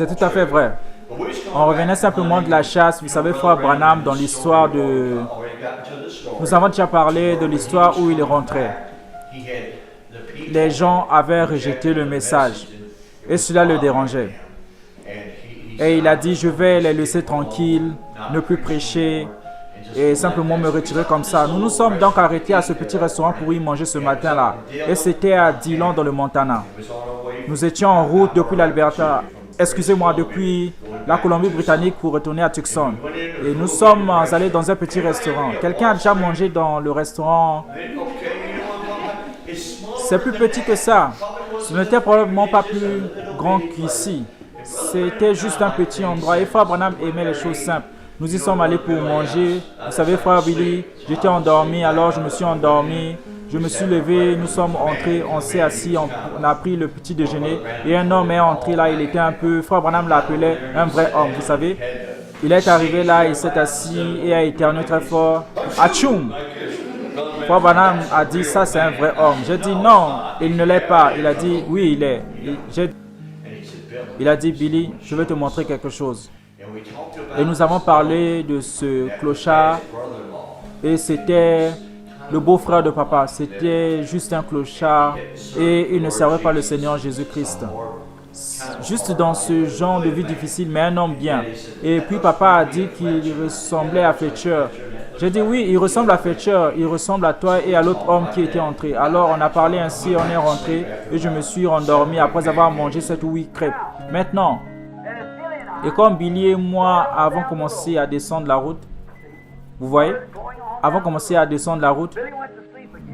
C'est tout à fait vrai. On revenait simplement de la chasse. Vous savez, frère Branham, dans l'histoire de... Nous avons déjà parlé de l'histoire où il est rentré. Les gens avaient rejeté le message et cela le dérangeait. Et il a dit, je vais les laisser tranquilles, ne plus prêcher et simplement me retirer comme ça. Nous nous sommes donc arrêtés à ce petit restaurant pour y manger ce matin-là. Et c'était à Dillon dans le Montana. Nous étions en route depuis l'Alberta, depuis la Colombie-Britannique pour retourner à Tucson. Et nous sommes allés dans un petit restaurant. Quelqu'un a déjà mangé dans le restaurant? C'est plus petit que ça. Ce n'était probablement pas plus grand qu'ici. C'était juste un petit endroit. Et Frère Branham aimait les choses simples. Nous y sommes allés pour manger. Vous savez, Frère Billy, j'étais endormi, alors je me suis endormi. Je me suis levé, nous sommes entrés, on s'est assis, on a pris le petit déjeuner. Et un homme est entré là, il était un peu... Frère Branham l'appelait un vrai homme, vous savez. Il est arrivé là, il s'est assis et a éternué très fort. Atchoum! Frère Branham a dit, ça c'est un vrai homme. J'ai dit, non, il ne l'est pas. Il a dit, oui, il est. Il a dit, Billy, je vais te montrer quelque chose. Et nous avons parlé de ce clochard. Et c'était le beau-frère de papa. C'était juste un clochard. Et il ne servait pas le Seigneur Jésus-Christ. Juste dans ce genre de vie difficile, mais un homme bien. Et puis papa a dit qu'il ressemblait à Fletcher. J'ai dit oui, il ressemble à Fletcher, il ressemble à toi et à l'autre homme qui était entré. Alors on a parlé ainsi, on est rentré et je me suis endormi après avoir mangé cette ouïe crêpe. Maintenant, et comme Billy et moi avons commencé à descendre la route, vous voyez, avant de commencer à descendre la route,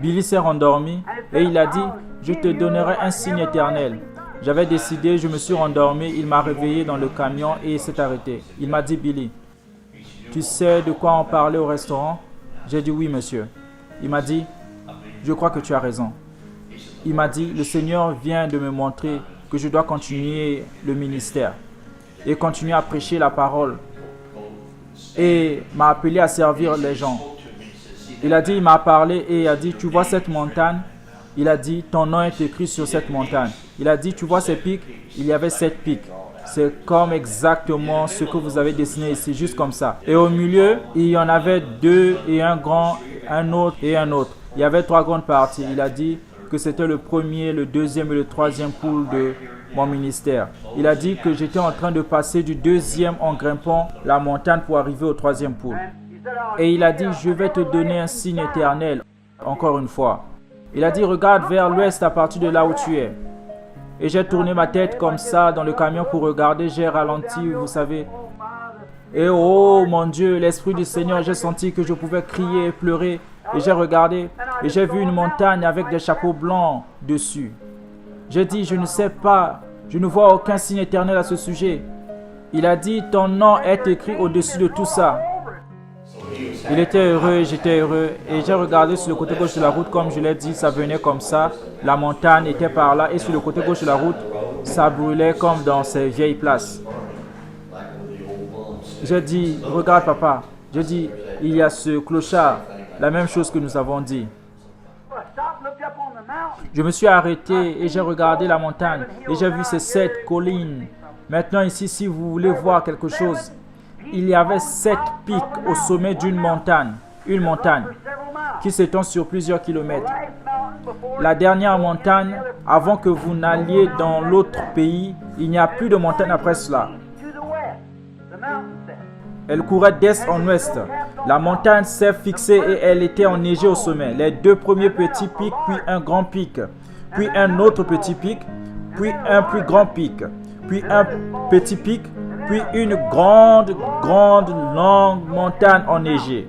Billy s'est rendormi et il a dit, je te donnerai un signe éternel. J'avais décidé, je me suis rendormi, il m'a réveillé dans le camion et il s'est arrêté. Il m'a dit, Billy, tu sais de quoi on parlait au restaurant? J'ai dit oui, monsieur. Il m'a dit, je crois que tu as raison. Il m'a dit, le Seigneur vient de me montrer que je dois continuer le ministère et continuer à prêcher la parole et m'a appelé à servir les gens. Il a dit, il m'a parlé et il a dit, tu vois cette montagne? Il a dit, ton nom est écrit sur cette montagne. Il a dit, tu vois ces pics? Il y avait 7 pics. C'est comme exactement ce que vous avez dessiné ici, juste comme ça. Et au milieu, il y en avait 2 et un grand, un autre et un autre. Il y avait 3 grandes parties. Il a dit que c'était le premier, le deuxième et le troisième pôle de mon ministère. Il a dit que j'étais en train de passer du 2e en grimpant la montagne pour arriver au 3e pôle. Et il a dit, je vais te donner un signe éternel, encore une fois. Il a dit, regarde vers l'ouest à partir de là où tu es. Et j'ai tourné ma tête comme ça dans le camion pour regarder, j'ai ralenti, vous savez. Et oh mon Dieu, l'Esprit du Seigneur, j'ai senti que je pouvais crier et pleurer. Et j'ai regardé et j'ai vu une montagne avec des chapeaux blancs dessus. J'ai dit, je ne sais pas, je ne vois aucun signe éternel à ce sujet. Il a dit, ton nom est écrit au-dessus de tout ça. Il était heureux, j'étais heureux et j'ai regardé sur le côté gauche de la route, comme je l'ai dit, ça venait comme ça, la montagne était par là et sur le côté gauche de la route, ça brûlait comme dans ces vieilles places. J'ai dit, regarde papa, j'ai dit, il y a ce clochard, la même chose que nous avons dit. Je me suis arrêté et j'ai regardé la montagne et j'ai vu ces 7 collines. Maintenant ici, si vous voulez voir quelque chose, il y avait 7 pics au sommet d'une montagne, une montagne qui s'étend sur plusieurs kilomètres. La dernière montagne, avant que vous n'alliez dans l'autre pays, il n'y a plus de montagne après cela. Elle courait d'est en ouest. La montagne s'est fixée et elle était enneigée au sommet. Les 2 premiers petits pics, puis un grand pic, puis un autre petit pic, puis un plus grand pic, puis un petit pic, puis une grande, longue montagne enneigée.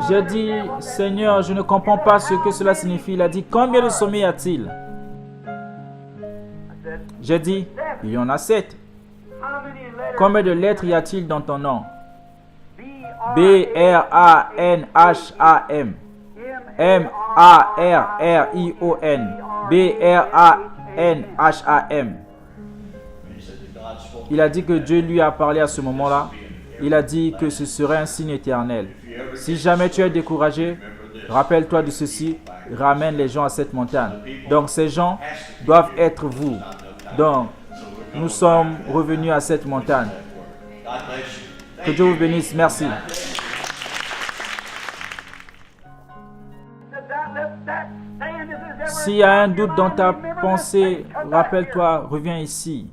J'ai dit, Seigneur, je ne comprends pas ce que cela signifie. Il a dit, combien de sommets y a-t-il? J'ai dit, il y en a 7. Combien de lettres y a-t-il dans ton nom? B-R-A-N-H-A-M. M-A-R-R-I-O-N. B-R-A-N-H-A-M. Il a dit que Dieu lui a parlé à ce moment-là. Il a dit que ce serait un signe éternel. Si jamais tu es découragé, rappelle-toi de ceci. ramène les gens à cette montagne. Donc ces gens doivent être vous. Donc nous sommes revenus à cette montagne. Que Dieu vous bénisse. Merci. S'il y a un doute dans ta pensée, rappelle-toi, reviens ici.